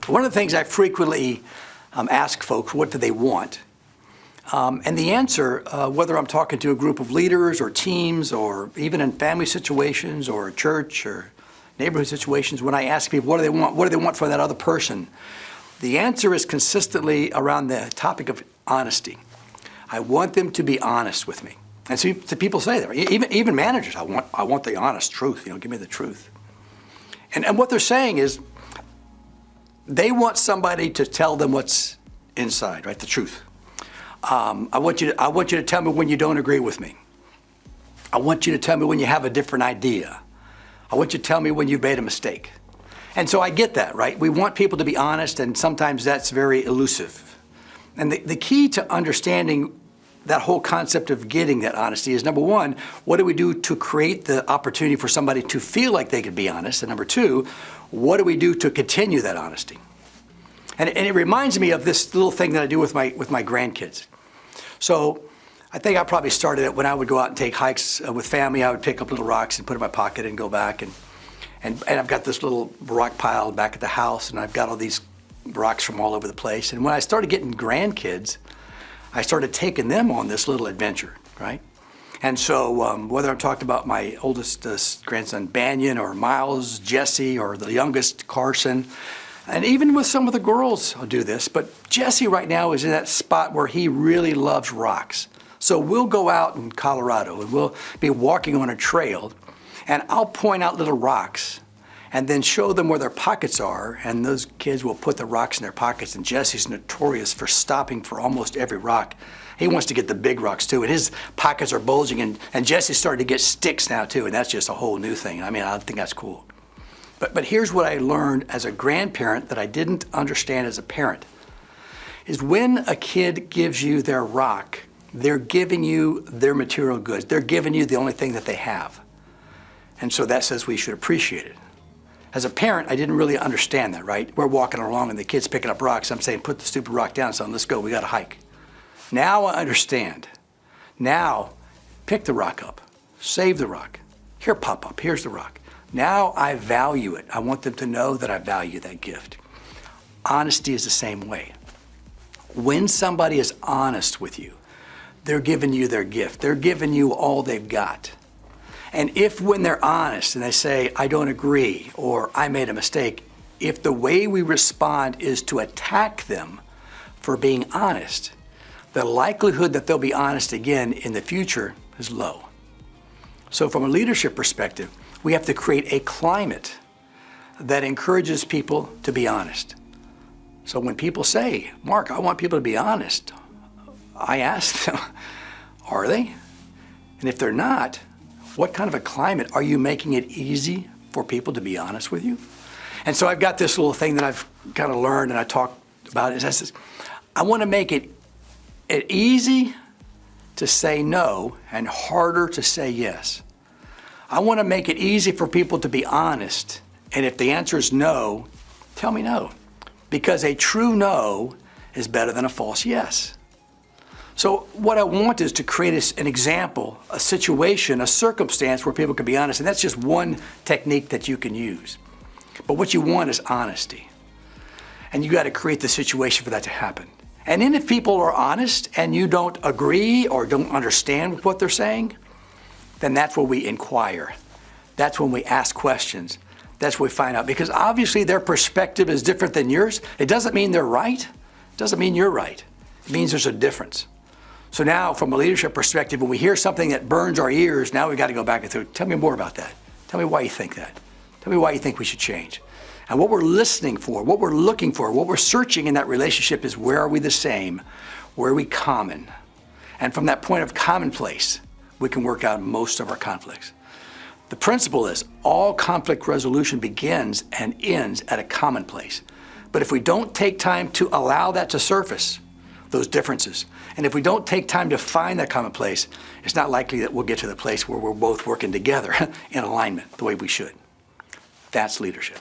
One of the things I frequently ask folks, what do they want? And the answer, whether I'm talking to a group of leaders or teams or even in family situations or church or neighborhood situations, when I ask people what do they want from that other person, the answer is consistently around the topic of honesty. I want them to be honest with me. And so people say that, even managers, I want the honest truth, give me the truth. And what they're saying is they want somebody to tell them what's inside, right, the truth. I want you to tell me when you don't agree with me. I want you to tell me when you have a different idea. I want you to tell me when you've made a mistake. And so I get that, right? We want people to be honest, and sometimes that's very elusive. And the key to understanding that whole concept of getting that honesty is, number one, what do we do to create the opportunity for somebody to feel like they could be honest? And number two, what do we do to continue that honesty? And it reminds me of this little thing that I do with my grandkids. So I think I probably started it when I would go out and take hikes with family. I would pick up little rocks and put it in my pocket and go back. And I've got this little rock pile back at the house, and I've got all these rocks from all over the place. And when I started getting grandkids, I started taking them on this little adventure, right? And so whether I'm talking about my oldest grandson, Banyan, or Miles, Jesse, or the youngest, Carson, and even with some of the girls, I'll do this, but Jesse right now is in that spot where he really loves rocks. So we'll go out in Colorado and we'll be walking on a trail, and I'll point out little rocks and then show them where their pockets are, and those kids will put the rocks in their pockets, and Jesse's notorious for stopping for almost every rock. He wants to get the big rocks too, and his pockets are bulging, and Jesse's starting to get sticks now too, and that's just a whole new thing. I mean, I think that's cool. But here's what I learned as a grandparent that I didn't understand as a parent, is when a kid gives you their rock, they're giving you their material goods. They're giving you the only thing that they have. And so that says we should appreciate it. As a parent, I didn't really understand that, right? We're walking along and the kid's picking up rocks. I'm saying, put the stupid rock down, son, let's go, we gotta hike. Now I understand. Now, pick the rock up, save the rock. Here, Pop, here's the rock. Now I value it. I want them to know that I value that gift. Honesty is the same way. When somebody is honest with you, they're giving you their gift. They're giving you all they've got. And if when they're honest and they say, I don't agree, or I made a mistake, if the way we respond is to attack them for being honest, the likelihood that they'll be honest again in the future is low. So from a leadership perspective, we have to create a climate that encourages people to be honest. So when people say, Mark, I want people to be honest, I ask them, are they? And if they're not, what kind of a climate are you making it easy for people to be honest with you? And so I've got this little thing that I've kind of learned and I talk about it. I want to make it easy to say no and harder to say yes. I want to make it easy for people to be honest. And if the answer is no, tell me no. Because a true no is better than a false yes. So what I want is to create an example, a situation, a circumstance where people can be honest. And that's just one technique that you can use. But what you want is honesty. And you got to create the situation for that to happen. And then if people are honest and you don't agree or don't understand what they're saying, then that's where we inquire. That's when we ask questions. That's when we find out. Because obviously their perspective is different than yours. It doesn't mean they're right. It doesn't mean you're right. It means there's a difference. So now from a leadership perspective, when we hear something that burns our ears, now we've got to go back and say, tell me more about that. Tell me why you think that. Tell me why you think we should change. And what we're listening for, what we're looking for, what we're searching in that relationship is, where are we the same? Where are we common? And from that point of commonplace, we can work out most of our conflicts. The principle is all conflict resolution begins and ends at a common place. But if we don't take time to allow that to surface, those differences, and if we don't take time to find that common place, it's not likely that we'll get to the place where we're both working together in alignment the way we should. That's leadership.